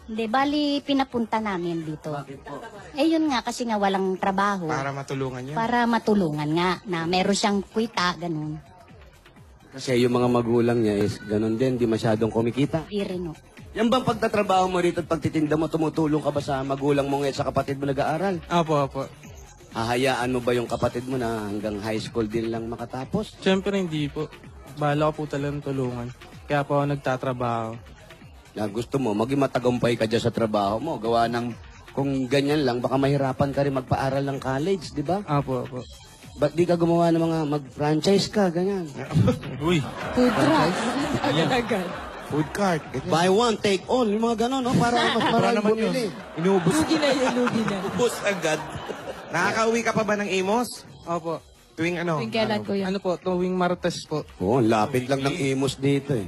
Hindi, bali pinapunta namin dito. Yun nga kasi nga walang trabaho. Para matulungan niya. Para matulungan nga na meron siyang kwita, ganun. Kasi yung mga magulang niya is ganun din, di masyadong kumikita. Di rin, no. Yan bang pagtatrabaho mo rito at pagtitinda mo, tumutulong ka ba sa magulang mo ngayon sa kapatid mo nag-aaral? Opo. Hahayaan mo ba yung kapatid mo na hanggang high school din lang makatapos? Siyempre hindi po. Bahala ko po talagang tulungan. Kaya po ako nagtatrabaho. Na gusto mo, maging matagumpay ka dyan sa trabaho mo. Gawa ng, kung ganyan lang, baka mahirapan ka rin magpaaral ng college, di ba? Opo. Ba't di ka gumawa ng mga mag-franchise ka, ganyan? Uy. Food truck. Agad-agad. Food cart. Ganyan. Buy one, take all. Yung mga gano'n, no? Para mas marami bumili. Inuubos. Lugi na yun, lugi na. Ubus agad. Nakakauwi ka pa ba ng Imos? Opo. Tuwing ano? Tuwing kailan, kuya? Ano po, tuwing Martes po. Oo, lapit lang ng Imos dito eh.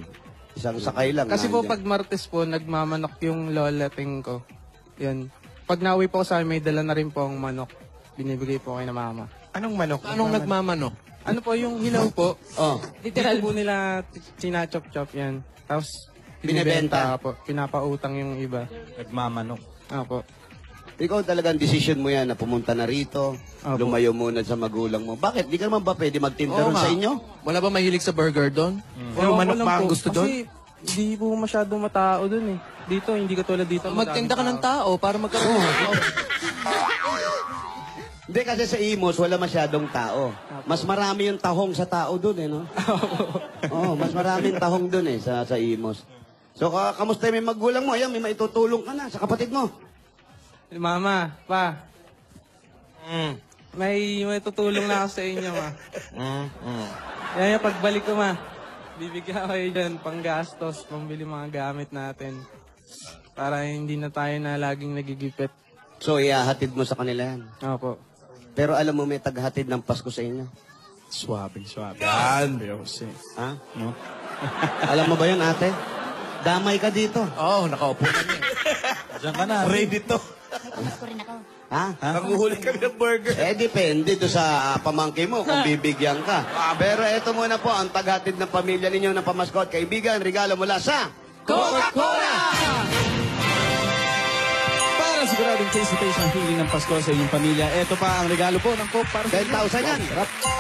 Isang sakay lang. Kasi po nandyan. pag Martes po, nagmamanok yung lola ting ko. Yan. Pag nauwi po sa amin, may dala na rin po ang manok. Binibigay po kay na mama. Anong manok? Anong nagmamanok? Ano po yung hilaw po? Literal po nila sinachop-chop yan. Tapos Binibenta. po. Pinapautang yung iba. Nagmamanok. Opo. Ikaw talagang decision mo yan na pumunta na rito, lumayo muna sa magulang mo. Bakit? Di ka naman ba pwede magtinda ron sa inyo? Wala ba mahilig sa burger doon? Pero manok ba ang gusto doon? Kasi hindi po masyadong matao doon eh. Dito, hindi katulad dito. Magtinda ka ng tao para magkaroon. Hindi kasi sa Imos, wala masyadong tao. Mas marami yung tahong sa tao doon eh, no? Oo, mas maraming tahong doon eh, sa Imos. So, kamusta yung magulang mo? Ayan, may maitutulong ka na sa kapatid mo. Mama, pa. May tutulong na ako sa inyo, ma. Yan yung pagbalik ko, ma. Bibigyan ko kayo dyan, panggastos, pambili mga gamit natin. Para hindi na tayo na laging nagigipit. So, ihahatid mo sa kanila yan? Opo. Pero alam mo, may taghatid ng Pasko sa inyo? Swabe. Yan. Ha? No? Alam mo ba yun, ate? Damay ka dito. Oo, nakaupo kami. Diyan ka na. Ready to. Pamasko rin ako. Ha? Nanguhuli kami ng burger. Depende to sa pamangkin mo kung bibigyan ka. Pero eto muna po, ang taghatid ng pamilya ninyo ng pamasko at kaibigan, regalo mula sa Coca-Cola! Para siguradong face-to-face ang feeling ng Pasko sa inyong pamilya, ito pa ang regalo po ng Coke para sa 10,000 yan.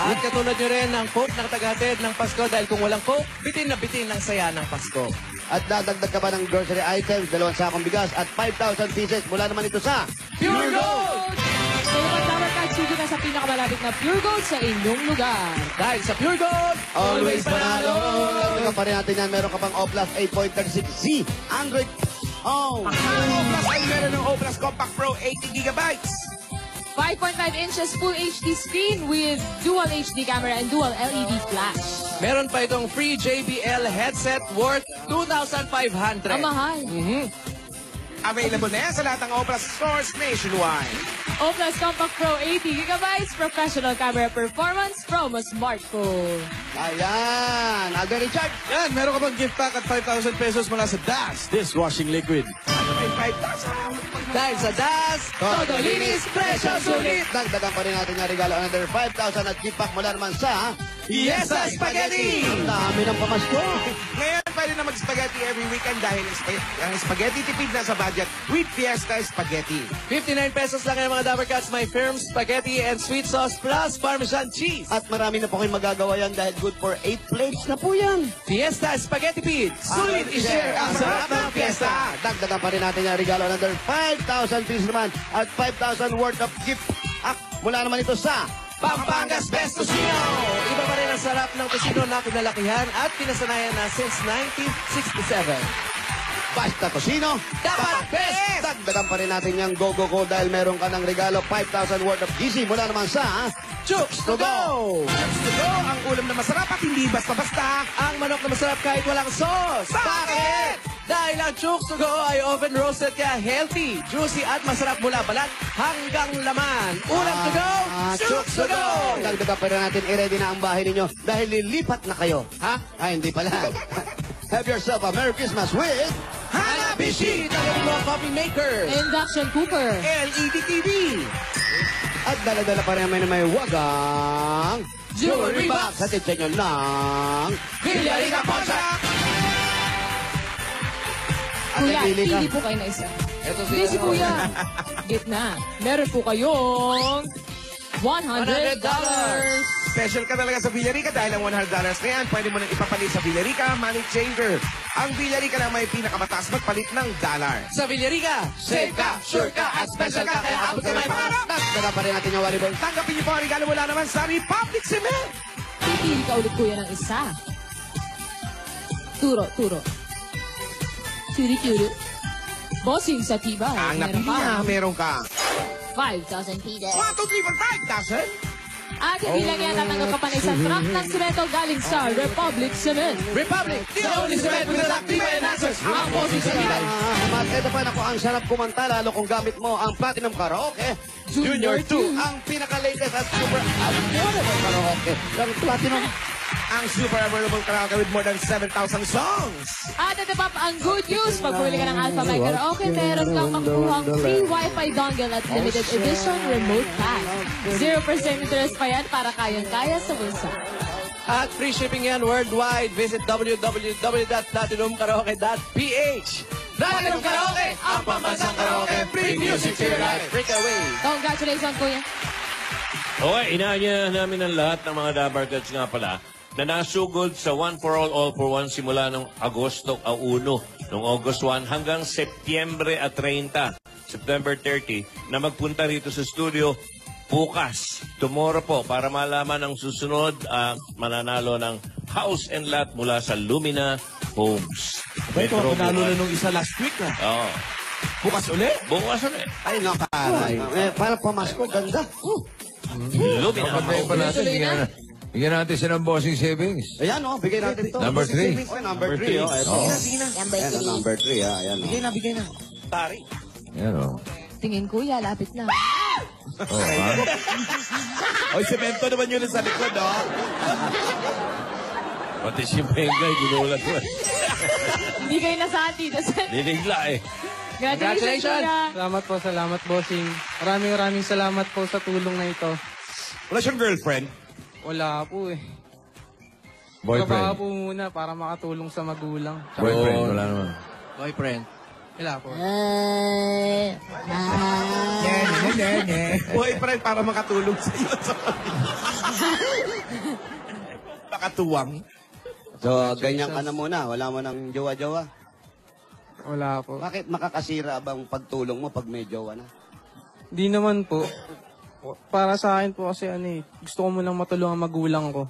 At katulad nyo rin ng Coke na tagahatid ng Pasko dahil kung walang Coke, bitin na bitin ang saya ng Pasko. At dadagdag ka pa ng grocery items, 2 sakong bigas at 5,000 pieces mula naman ito sa Pure Gold! So, dapat ka, sige na sa pinakamalapit na Pure Gold sa inyong lugar. Dahil sa Pure Gold, Always panalo! Dagdagan pa rin natin yan. Meron ka pang O-Plus 8.36Z Android. Oh! Ang O-Plus ay meron ng O-Plus Compact Pro 80 gigabytes. 5.5 inches Full HD screen with dual HD camera and dual LED flash. meron pa itong free JBL headset worth 2,500. Ang mahal. Available na yan sa lahat ng O-Plus stores nationwide. O-Plus Compact Pro 80 gigabytes professional camera performance from a smartphone. Ayan! Alden Richard! Yan, meron ka bang gift pack at 5,000 pesos mula sa Das Dishwashing Liquid. May 5,000. Dahil sa Das, todo linis, presyo sulit. Dagdagan pa rin natin yung regalo another 5,000 at gift pack mula naman sa Fiesta Spaghetti! Ang dami ng pamasko. Ngayon, pwede na mag-spaghetti every weekend dahil ang spaghetti tipid na sa budget with Fiesta Spaghetti. 59 pesos lang yan mga Dabber Cats. My firm spaghetti and sweet sauce plus Parmesan cheese. At marami na po kayong magagawa yan dahil good for 8 plates na po yan. Fiesta Spaghetti Pit. Sulit i-share ang sarap ng fiesta. Dagdagan pa rin natin yung regalo another 5,000 pieces naman at 5,000 worth of gift pack mula naman ito sa Pampangas Best Tocino! Iba pa rin ang sarap ng tocino na kinalakihan at pinasanayan na since 1967. Basta Tocino, dapat best! Dagdagan pa rin natin yung Go Go Go dahil meron ka ng regalo 5,000 worth of GC mula naman sa Chooks to Go! Chooks to Go, ang ulam na masarap at hindi basta-basta. Ang manok na masarap kahit walang sauce. Bakit? Dahil ang Chooks to Go ay oven roasted kaya healthy, juicy at masarap mula balat hanggang laman. Ulam to go, Chooks to Go! Dagdagan pa rin natin, i-ready na ang bahay ninyo dahil lilipat na kayo. Ha? Ay, hindi pala. Have yourself a Merry Christmas with Hanabishi! Tagaling mo coffee maker! Induction cooker. LED TV. At dala-dala pa rin may wagang Jewelry box! sa titsa nyo ng Villarica Pontiac! Kuya, pili ka. hindi po kayo na isa. Ito Hindi si Kuya. Gitna. Meron po kayong $100. Special ka talaga sa Villarica dahil ang $100 na yan, pwede mo nang ipapalit sa Villarica Money Changer. Ang Villarica na may pinakamataas magpalit ng dollar. Sa Villarica, safe ka, sure ka, at special ka, kaya abot ka may pangarap! Dagdagan pa rin natin yung Waribol. Tanggapin niyo po ang regalo mula naman sa Republic Cement. Pipili ka ulit Kuya ng isa. Turo. Turo. Bossing sa tiba. Ang napili niya, meron ka 5,000 pesos. 1, 2, 3, 4, 5,000. At hindi lang yan tatanggap ka pa na isang truck ng semento galing sa Republic Cement. Republic, the only cement with an active enhancers. Ang bossing sa tiba. Mas ito pa na po ang sarap kumanta lalo kung gamit mo ang Platinum Karaoke Junior 2. ang pinaka-latest at super affordable karaoke ng Platinum. Ang super affordable karaoke with more than 7,000 songs. At ito pa ang good news. Pag pumili ka ng Alpha My Karaoke, meron kang makuhang free Wi-Fi dongle at limited edition remote pack. 0% interest pa yan para kayang-kaya sa bulsa. At free shipping yan worldwide. Visit www.platinumkaraoke.ph. Platinum Karaoke, ang pambansang karaoke. Free music to your life. Break away. Congratulations, Kuya. Okay, inaanyahan namin ang lahat ng mga Dabber Cats nga pala na nasugod sa One for All for One simula noong Agosto 1, noong August 1 hanggang September 30, September 30, na magpunta rito sa studio bukas, tomorrow po, para malaman ang susunod mananalo ng house and lot mula sa Lumina Homes. Ito, panalo na nung isa last week na. Oo. Bukas ulit? Bukas ulit. Ay, nakaray. Para pamasko, ganda. Lumina Patayin pa natin. Bigyan natin siya ng bossing savings. Ayan, bigay natin to. Number 3. Oh, number 3. Oh, ito. Ayan, number 3. Ayan, Bigay na. Pari. Ayan, Tingin, Kuya, lapit na. Oh, ha? Oy, semento naman yun sa likod, oh. Pati si Pengay, ginulat ko. Hindi kayo nasahan dito. Dinigla eh. Congratulations, Kuya. Salamat bossing. Maraming salamat po sa tulong na ito. Wala siyang girlfriend? Wala po eh. Boyfriend. Trabaho po muna para makatulong sa magulang. Boyfriend, wala naman. Boyfriend. Wala po. Boyfriend para makatulong sa iyo. Makatuwang. So, ganyan ka na muna. Wala mo ng jowa-jowa. Wala po. Bakit makakasira bang pagtulong mo pag may jowa na? Di naman po. Para sa akin po kasi gusto ko munang matulungan magulang ko.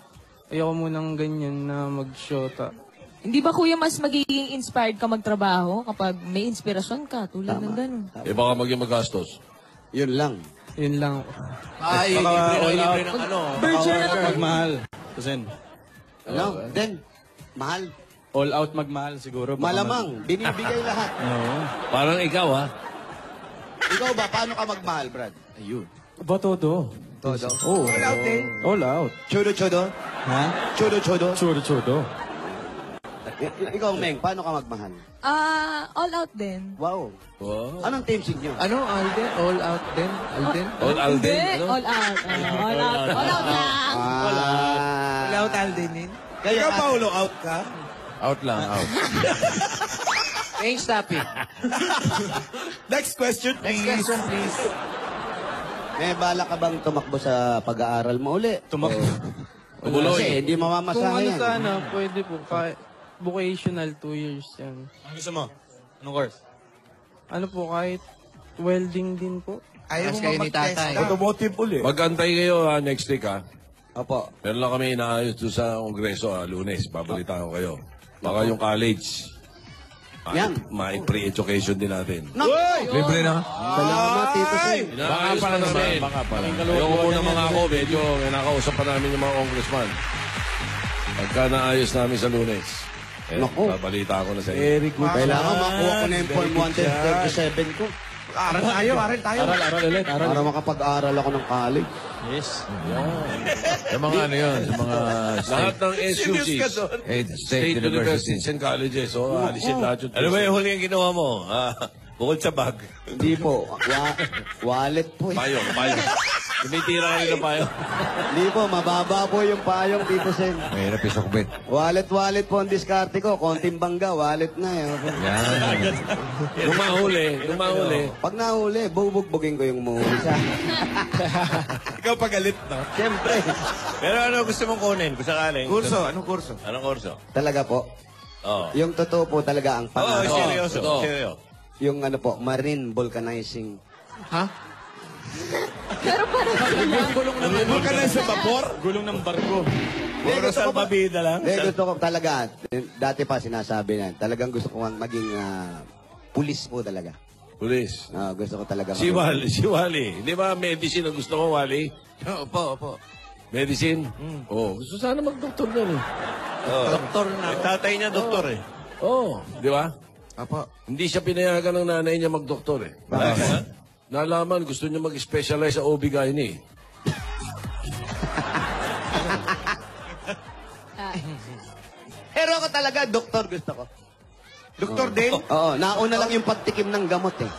Ayoko munang ganyan na mag-shota. Hindi ba kuya mas magiging inspired ka magtrabaho kapag may inspirasyon ka tulad ng ganun? Baka maging magastos. Yun lang. Yun lang. Ay, libre ng ano. Virgin na naman. Magmahal. Kusin. Ano? Then, mahal. All out magmahal siguro. Baka Malamang, binibigay lahat. Parang ikaw, ha? Ikaw ba, paano ka magmahal, Brad? Ayun. Ba todo? Todo? Oh. All out din? All out. Chodo-chodo? Ha? Chodo-chodo? Chodo-chodo. Ikaw, Meng, paano ka magmahal? All out din. Wow. Anong team sig nyo? Ano, Alden? All out din? Alden? All Alden? Hindi, all out. All out. All out lang. All out Alden din. Ikaw, Paolo, out ka? Out lang, out. Change topic. Next question, please. Next question, please. May bala ka bang tumakbo sa pag-aaral mo uli? Tumakbo. Kasi hindi Kung mamamasahe yan. sana, pwede po. Kahit vocational 2 years yan. Ano gusto mo? Anong course? Ano po, kahit welding din po. Ayaw mo kayo ni tatay. Automotive uli. Mag-antay kayo next week, ha? Opo. Meron lang kami inaayos doon sa Kongreso, Lunes. Babalitaan ko kayo. Baka yung college. Yan. May pre-education din natin. Libre na. Salamat, Tito Sen. Baka pala namin. Baka pala. Ayoko muna mga ako, medyo nakausap pa namin yung mga congressman. Pagka naayos namin sa Lunes, Naku. babalita ko na sa inyo. Very good. Kailangan makuha ko na yung Form 137 ko. Aral tayo. Aral ulit. Para makapag-aral ako ng college. Yes. Sa mga ano yun, sa mga Lahat ng SUCs, state universities. and colleges, so alisin lahat yung... Ano ba yung huli yung ginawa mo? Bukod sa bag. Hindi po. Wallet po. Payong. Tumitira kayo ng payong. Hindi po. Mababa po yung payong, Tito Sen. Mahirap isukbit. Wallet po ang diskarte ko. Konting bangga, wallet na eh. Yan. Nung mahuli. Pag nahuli, bubugbugin ko yung muhuli sa. Ikaw pagalit, no? Siyempre. Pero ano gusto mong kunin? Kung sakaling. Kurso, anong kurso? Anong kurso? Talaga po. Oo. Yung totoo po talaga ang pangarap. Seryoso. Yung ano po, marine vulcanizing. Pero parang Gulong ka na sa vapor? Gulong ng barko. Puro salbabida lang. Gusto ko talaga, dati pa sinasabi na, talagang gusto ko maging pulis po talaga. Pulis. Gusto ko talaga. Si Wally. Di ba medicine ang gusto mo, Wally? Opo. Medicine? Oo. Gusto sana mag-doktor na eh. Doktor na. Tatay niya doktor eh. Oo. Di ba? Opo. Hindi siya pinayagan ng nanay niya mag-doktor eh. Nalaman, gusto niya mag-specialize sa OB-GYN eh. Pero ako talaga, doktor gusto ko. Doktor din? Oo, nauna lang yung pagtikim ng gamot eh.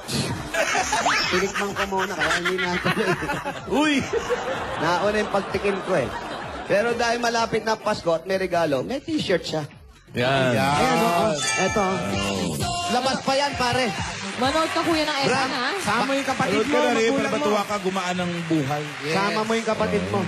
Tinikman ko muna, kaya hindi natin. Uy! Nauna yung pagtikim ko eh. Pero dahil malapit na Pasko at may regalo, may t-shirt siya. Yan. Ayan, eto. Labas pa yan, pare. manood ka kuya ng Esan, ha? Sama yung kapatid Manood ka na rin, para matuwa ka gumaan ng buhay. Sama mo yung kapatid mo.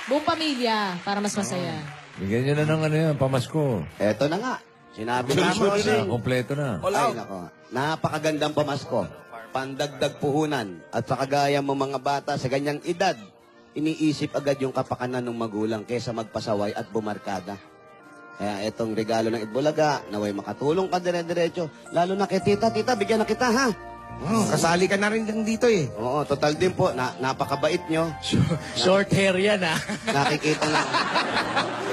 Buong pamilya, para mas masaya. Bigyan nyo na ng ano yan, pamasko. Eto na nga. Sinabi na mo kasi. Kompleto na. Ay, nako. Napakagandang pamasko. Pandagdag puhunan. At sa kagaya mo mga bata sa ganyang edad, iniisip agad yung kapakanan ng magulang kaysa magpasaway at bumarkada. Kaya itong regalo ng Itbulaga, naway makatulong ka dire-diretso. Lalo na kay tita, bigyan na kita, ha? Kasali ka na rin dito eh. Oo, total din po. Napakabait nyo. Short hair yan ah. Nakikita na.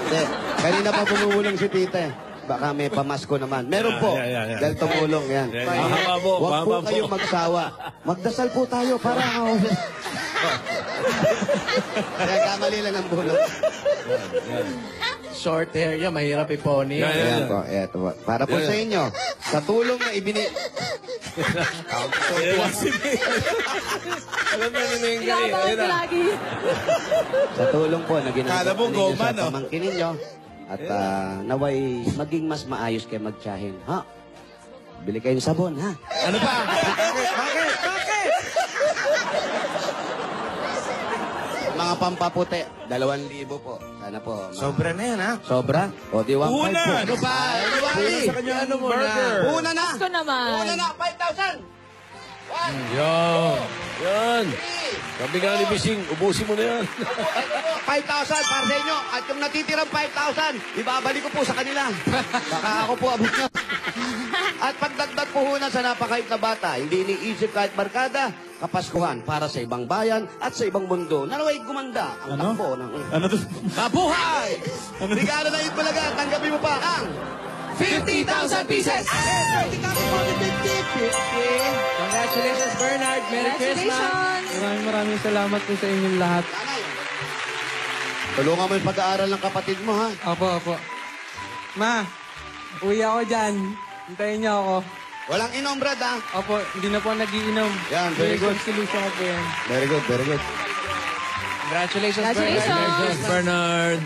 Hindi, kanina pa bumulong si tita eh. Baka may pamasko naman. Meron po. Dahil tumulong yan. Huwag po kayong magsawa. Magdasal po tayo para kaya kamali lang ang bulong. Short hair yan, mahirap iponi. Ayan po, eto po. Para po sa inyo, sa tulong na Alam na ni Mengay. Inaabang ko lagi. Sa tulong po na ginagawa Kala mo, ninyo goma, sa no? pamangkin ninyo. At naway maging mas maayos kayo magtiyahin. Ha? Bili kayong sabon, ha? Ano pa? Bakit? Mga pampaputi, 2,000 po. Sana po. Sobra na yan ha? Sobra? O di 1,500 po. Ano ba? Sa kanya, ano mo na? Una na! Gusto naman. Una na, 5,000! Yo! Yan. 3, Sabi nga ni Bising, ubusin mo na yan. 5,000 para sa inyo. At yung natitirang 5,000, ibabalik ko po sa kanila. Baka ako po abot nyo. At pagdagdag puhunan sa napakait na bata, hindi iniisip kahit barkada, kapaskuhan para sa ibang bayan at sa ibang mundo. Nanaway gumanda ang takbo ng... Ano to? Mabuhay! Regalo na Itbulaga, tanggapin mo pa ang 50,000 pieces! Congratulations, Bernard. Merry Christmas. Maraming salamat po sa inyong lahat. Tulungan mo yung pag-aaral ng kapatid mo, ha? Opo. Ma, uwi ako dyan. Hintayin niyo ako. Walang inom, Brad, ha? Opo, hindi na po nag-iinom. Yan, very good. Solution ko po yan. Very good, very good. Congratulations, Congratulations, Bernard.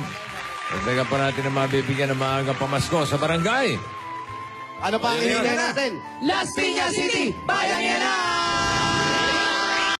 Teka pa natin na mabibigyan ng maagang pamasko sa barangay. Ano pa ang hinihintay natin? Las Piñas City, Bayang Yan na!